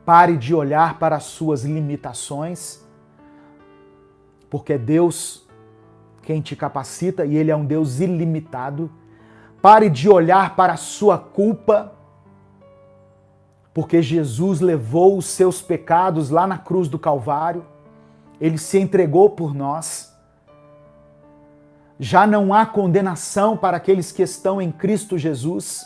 Pare de olhar para as suas limitações, porque é Deus quem te capacita e Ele é um Deus ilimitado. Pare de olhar para a sua culpa, porque Jesus levou os seus pecados lá na cruz do Calvário. Ele se entregou por nós. Já não há condenação para aqueles que estão em Cristo Jesus.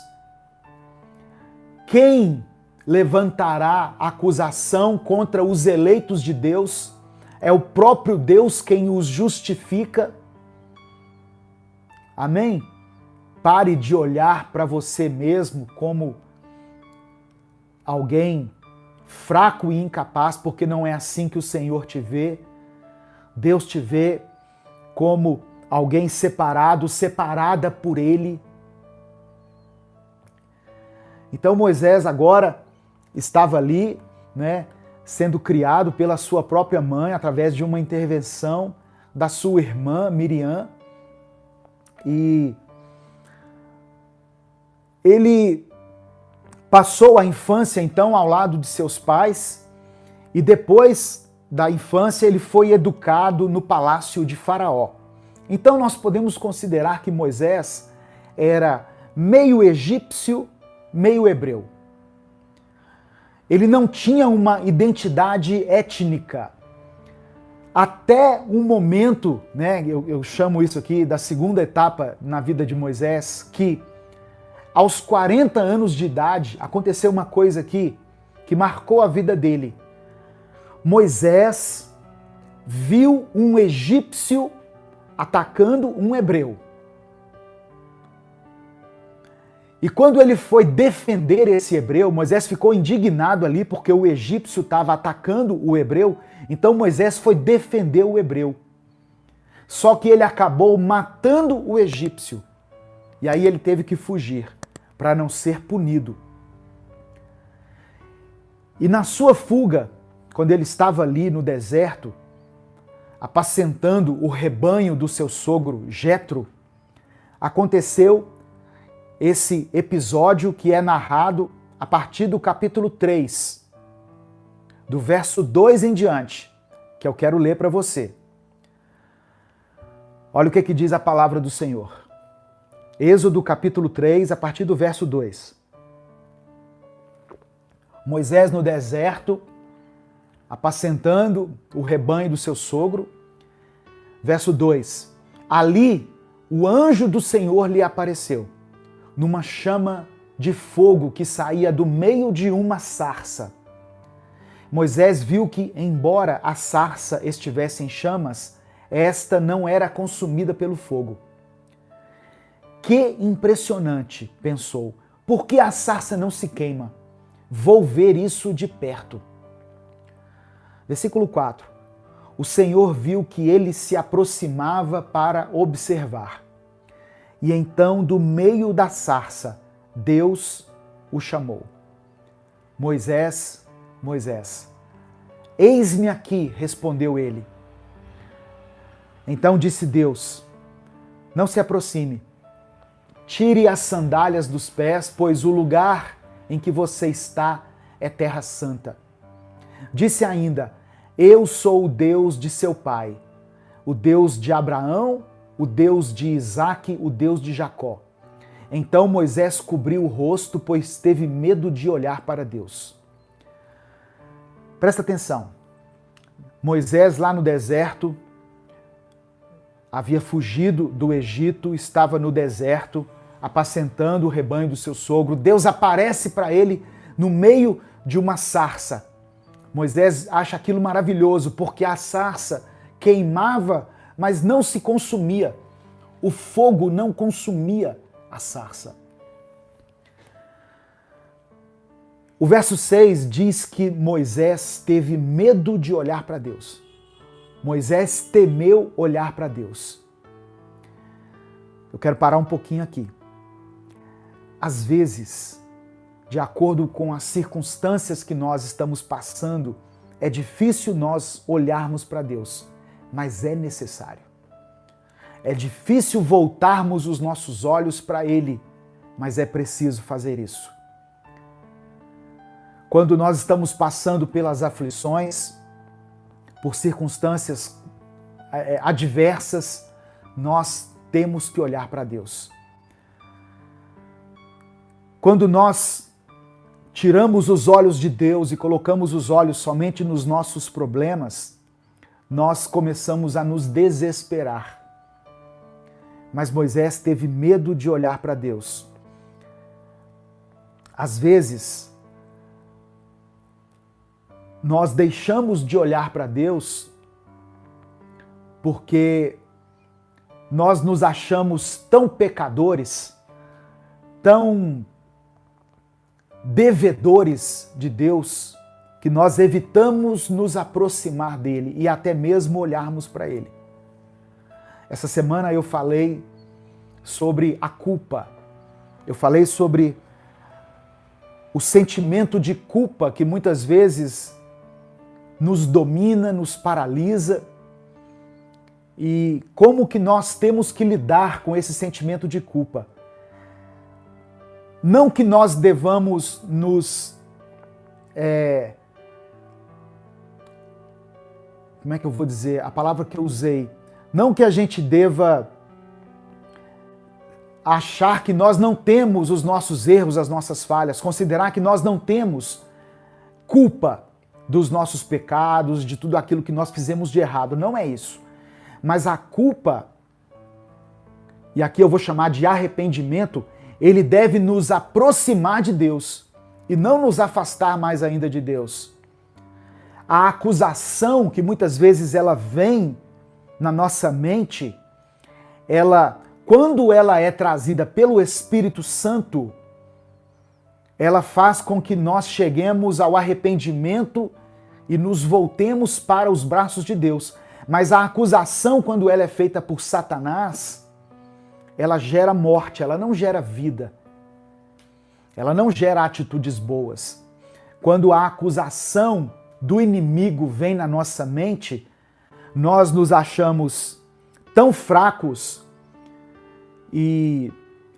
Quem levantará acusação contra os eleitos de Deus? É o próprio Deus quem os justifica. Amém? Pare de olhar para você mesmo como alguém fraco e incapaz, porque não é assim que o Senhor te vê. Deus te vê como alguém separado, separada por Ele. Então Moisés agora estava ali, né, sendo criado pela sua própria mãe, através de uma intervenção da sua irmã Miriam. E ele passou a infância, então, ao lado de seus pais, e depois da infância ele foi educado no palácio de Faraó. Então nós podemos considerar que Moisés era meio egípcio, meio hebreu. Ele não tinha uma identidade étnica. Até um momento, né, eu chamo isso aqui da segunda etapa na vida de Moisés, que aos 40 anos de idade aconteceu uma coisa aqui que marcou a vida dele. Moisés viu um egípcio atacando um hebreu. E quando ele foi defender esse hebreu, Moisés ficou indignado ali porque o egípcio estava atacando o hebreu, então Moisés foi defender o hebreu. Só que ele acabou matando o egípcio. E aí ele teve que fugir para não ser punido. E na sua fuga, quando ele estava ali no deserto, apacentando o rebanho do seu sogro Jetro, aconteceu esse episódio que é narrado a partir do capítulo 3, do verso 2 em diante, que eu quero ler para você. Olha o que diz a palavra do Senhor. Êxodo capítulo 3, a partir do verso 2. Moisés no deserto, apacentando o rebanho do seu sogro. Verso 2. Ali o anjo do Senhor lhe apareceu, numa chama de fogo que saía do meio de uma sarça. Moisés viu que, embora a sarça estivesse em chamas, esta não era consumida pelo fogo. Que impressionante, pensou. Por que a sarça não se queima? Vou ver isso de perto. Versículo 4. O Senhor viu que ele se aproximava para observar. E então, do meio da sarça, Deus o chamou. Moisés, Moisés. Eis-me aqui, respondeu ele. Então disse Deus, não se aproxime. Tire as sandálias dos pés, pois o lugar em que você está é terra santa. Disse ainda, eu sou o Deus de seu pai, o Deus de Abraão, o Deus de Isaque, o Deus de Jacó. Então Moisés cobriu o rosto, pois teve medo de olhar para Deus. Presta atenção. Moisés lá no deserto, havia fugido do Egito, estava no deserto, apacentando o rebanho do seu sogro. Deus aparece para ele no meio de uma sarça. Moisés acha aquilo maravilhoso, porque a sarça queimava, mas não se consumia. O fogo não consumia a sarça. O verso 6 diz que Moisés teve medo de olhar para Deus. Moisés temeu olhar para Deus. Eu quero parar um pouquinho aqui. Às vezes, de acordo com as circunstâncias que nós estamos passando, é difícil nós olharmos para Deus, mas é necessário. É difícil voltarmos os nossos olhos para Ele, mas é preciso fazer isso. quando nós estamos passando pelas aflições, por circunstâncias adversas, nós temos que olhar para Deus. Quando nós tiramos os olhos de Deus e colocamos os olhos somente nos nossos problemas, nós começamos a nos desesperar. Mas Moisés teve medo de olhar para Deus. Às vezes, nós deixamos de olhar para Deus porque nós nos achamos tão pecadores, tão devedores de Deus, que nós evitamos nos aproximar dele e até mesmo olharmos para ele. Essa semana eu falei sobre a culpa. Eu falei sobre o sentimento de culpa que muitas vezes nos domina, nos paralisa, e como que nós temos que lidar com esse sentimento de culpa. Não que nós devamos nos... como é que eu vou dizer? A palavra que eu usei. Não que a gente deva achar que nós não temos os nossos erros, as nossas falhas, considerar que nós não temos culpa dos nossos pecados, de tudo aquilo que nós fizemos de errado. Não é isso. Mas a culpa, e aqui eu vou chamar de arrependimento, ele deve nos aproximar de Deus e não nos afastar mais ainda de Deus. A acusação que muitas vezes ela vem na nossa mente, quando ela é trazida pelo Espírito Santo, ela faz com que nós cheguemos ao arrependimento e nos voltemos para os braços de Deus. Mas a acusação, quando ela é feita por Satanás, ela gera morte, ela não gera vida. Ela não gera atitudes boas. Quando a acusação do inimigo vem na nossa mente, nós nos achamos tão fracos e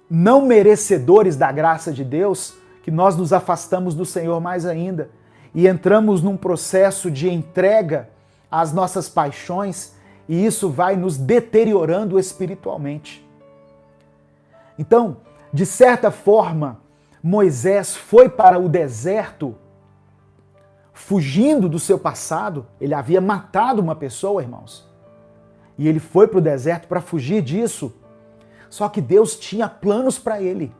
não merecedores da graça de Deus que nós nos afastamos do Senhor mais ainda e entramos num processo de entrega às nossas paixões, e isso vai nos deteriorando espiritualmente. Então, de certa forma, Moisés foi para o deserto fugindo do seu passado. Ele havia matado uma pessoa, irmãos. E ele foi para o deserto para fugir disso. Só que Deus tinha planos para ele.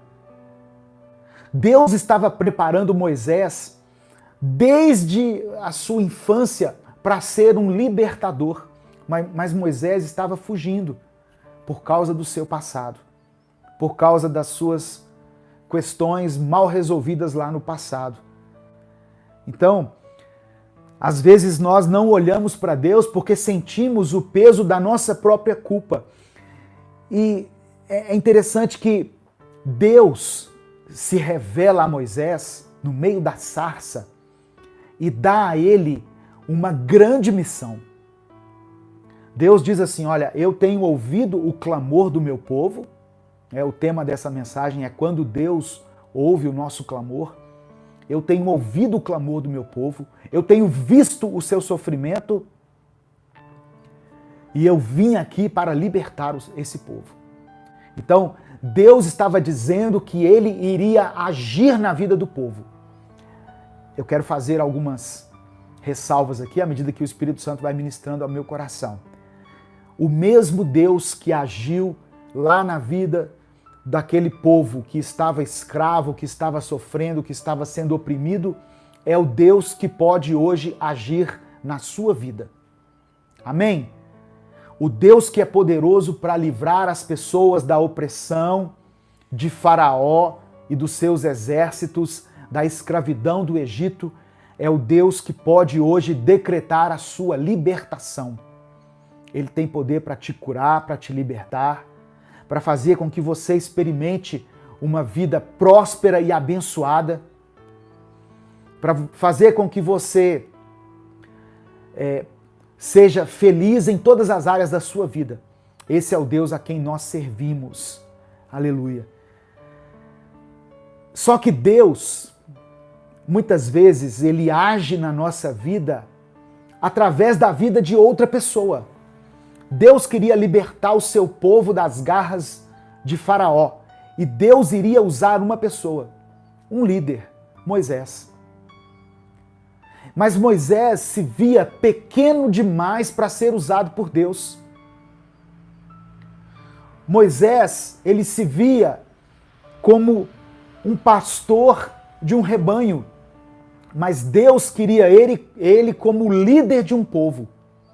Deus estava preparando Moisés desde a sua infância para ser um libertador. Mas Moisés estava fugindo por causa do seu passado, por causa das suas questões mal resolvidas lá no passado. Então, às vezes nós não olhamos para Deus porque sentimos o peso da nossa própria culpa. E é interessante que Deus se revela a Moisés no meio da sarça e dá a ele uma grande missão. Deus diz assim: olha, eu tenho ouvido o clamor do meu povo. O tema dessa mensagem é quando Deus ouve o nosso clamor. Eu tenho ouvido o clamor do meu povo, eu tenho visto o seu sofrimento e eu vim aqui para libertar esse povo. Então, Deus estava dizendo que ele iria agir na vida do povo. Eu quero fazer algumas ressalvas aqui à medida que o Espírito Santo vai ministrando ao meu coração. O mesmo Deus que agiu lá na vida daquele povo que estava escravo, que estava sofrendo, que estava sendo oprimido, é o Deus que pode hoje agir na sua vida. Amém? O Deus que é poderoso para livrar as pessoas da opressão de Faraó e dos seus exércitos, da escravidão do Egito, é o Deus que pode hoje decretar a sua libertação. Ele tem poder para te curar, para te libertar, para fazer com que você experimente uma vida próspera e abençoada, para fazer com que você seja feliz em todas as áreas da sua vida. Esse é o Deus a quem nós servimos. Aleluia. Só que Deus, muitas vezes, ele age na nossa vida através da vida de outra pessoa. Deus queria libertar o seu povo das garras de Faraó. E Deus iria usar uma pessoa, um líder, Moisés. Mas Moisés se via pequeno demais para ser usado por Deus. Moisés, ele se via como um pastor de um rebanho, mas Deus queria ele como líder de um povo.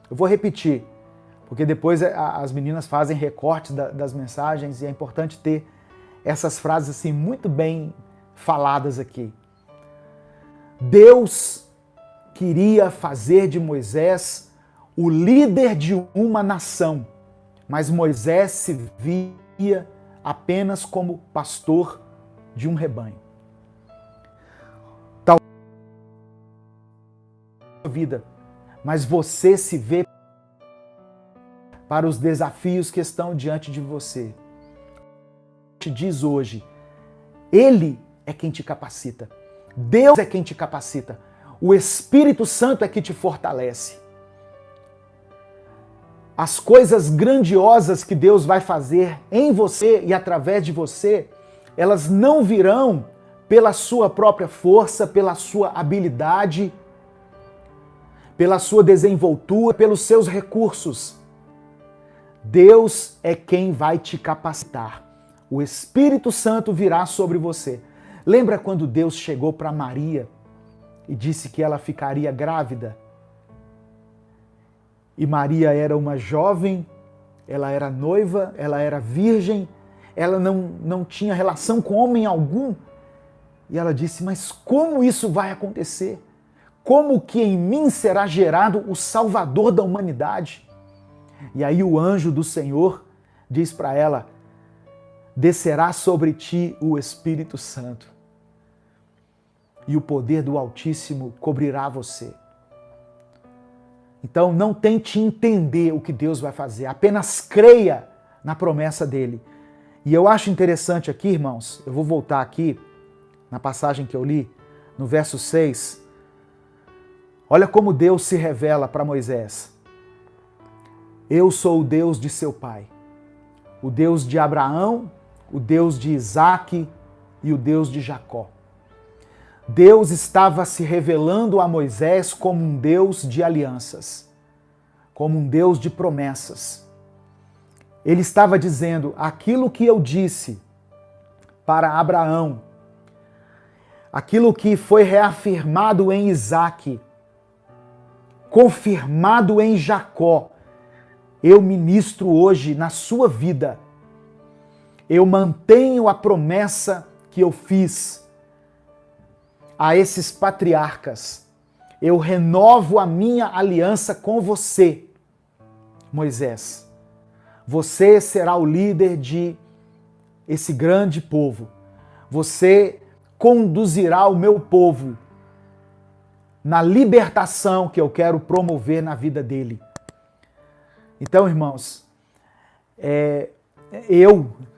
Eu vou repetir, porque depois as meninas fazem recortes das mensagens e é importante ter essas frases assim muito bem faladas aqui. Deus queria fazer de Moisés o líder de uma nação, mas Moisés se via apenas como pastor de um rebanho. Talvez vida, mas você se vê para os desafios que estão diante de você. Te diz hoje, Ele é quem te capacita. Deus é quem te capacita. O Espírito Santo é que te fortalece. As coisas grandiosas que Deus vai fazer em você e através de você, elas não virão pela sua própria força, pela sua habilidade, pela sua desenvoltura, pelos seus recursos. Deus é quem vai te capacitar. O Espírito Santo virá sobre você. Lembra quando Deus chegou para Maria e disse que ela ficaria grávida? E Maria era uma jovem, ela era noiva, ela era virgem, ela não tinha relação com homem algum. E ela disse, mas como isso vai acontecer? Como que em mim será gerado o Salvador da humanidade? E aí o anjo do Senhor diz para ela, descerá sobre ti o Espírito Santo e o poder do Altíssimo cobrirá você. Então não tente entender o que Deus vai fazer, apenas creia na promessa dele. E eu acho interessante aqui, irmãos, eu vou voltar aqui na passagem que eu li, no verso 6. Olha como Deus se revela para Moisés. Eu sou o Deus de seu pai, o Deus de Abraão, o Deus de Isaque e o Deus de Jacó. Deus estava se revelando a Moisés como um Deus de alianças, como um Deus de promessas. Ele estava dizendo, aquilo que eu disse para Abraão, aquilo que foi reafirmado em Isaque, confirmado em Jacó, eu ministro hoje na sua vida. Eu mantenho a promessa que eu fiz a esses patriarcas. Eu renovo a minha aliança com você, Moisés. Você será o líder de esse grande povo. Você conduzirá o meu povo na libertação que eu quero promover na vida dele. Então, irmãos,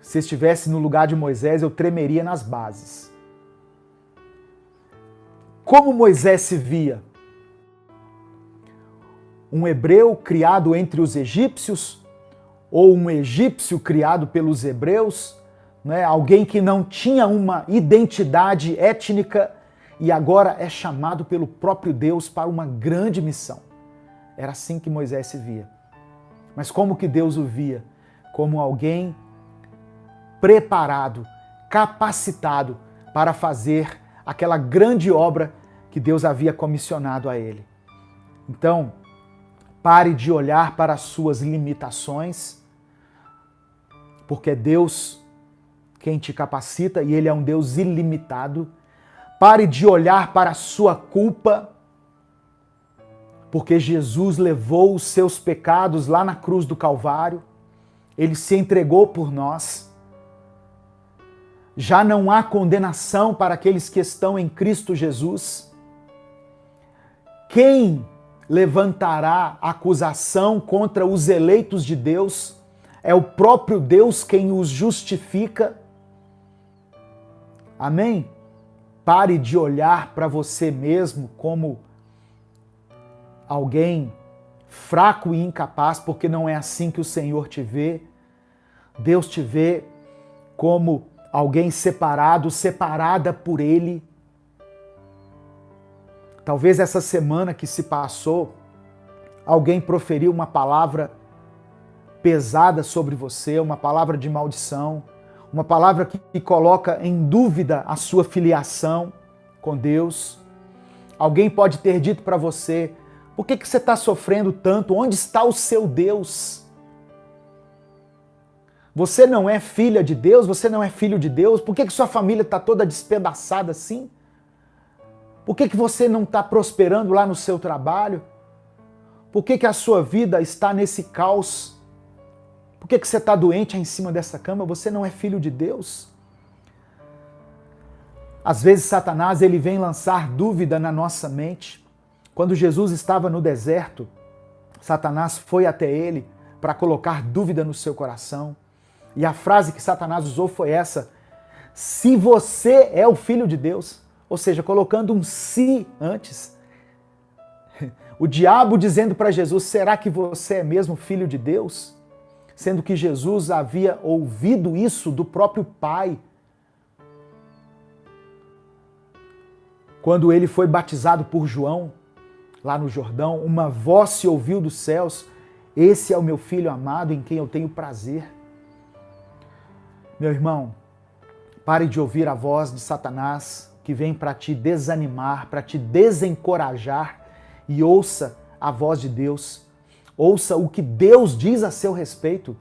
se estivesse no lugar de Moisés, eu tremeria nas bases. Como Moisés se via? Um hebreu criado entre os egípcios? Ou um egípcio criado pelos hebreus? Né? Alguém que não tinha uma identidade étnica e agora é chamado pelo próprio Deus para uma grande missão. Era assim que Moisés se via. Mas como que Deus o via? Como alguém preparado, capacitado para fazer aquela grande obra que Deus havia comissionado a ele. Então, pare de olhar para as suas limitações, porque é Deus quem te capacita e Ele é um Deus ilimitado. Pare de olhar para a sua culpa, porque Jesus levou os seus pecados lá na cruz do Calvário. Ele se entregou por nós. Já não há condenação para aqueles que estão em Cristo Jesus. Quem levantará acusação contra os eleitos de Deus? É o próprio Deus quem os justifica. Amém? Pare de olhar para você mesmo como alguém fraco e incapaz, porque não é assim que o Senhor te vê. Deus te vê como alguém separado, separada por Ele. Talvez essa semana que se passou, alguém proferiu uma palavra pesada sobre você, uma palavra de maldição, uma palavra que coloca em dúvida a sua filiação com Deus. Alguém pode ter dito para você: por que você está sofrendo tanto? Onde está o seu Deus? Você não é filha de Deus? Você não é filho de Deus? Por que sua família está toda despedaçada assim? Por que você não está prosperando lá no seu trabalho? Por que a sua vida está nesse caos? Por que você está doente aí em cima dessa cama? Você não é filho de Deus? Às vezes Satanás ele vem lançar dúvida na nossa mente. Quando Jesus estava no deserto, Satanás foi até ele para colocar dúvida no seu coração. E a frase que Satanás usou foi essa: se você é o filho de Deus. Ou seja, colocando um se antes. O diabo dizendo para Jesus: será que você é mesmo filho de Deus? Sendo que Jesus havia ouvido isso do próprio Pai. Quando ele foi batizado por João, lá no Jordão, uma voz se ouviu dos céus: esse é o meu filho amado em quem eu tenho prazer. Meu irmão, pare de ouvir a voz de Satanás que vem para te desanimar, para te desencorajar, e ouça a voz de Deus. Ouça o que Deus diz a seu respeito.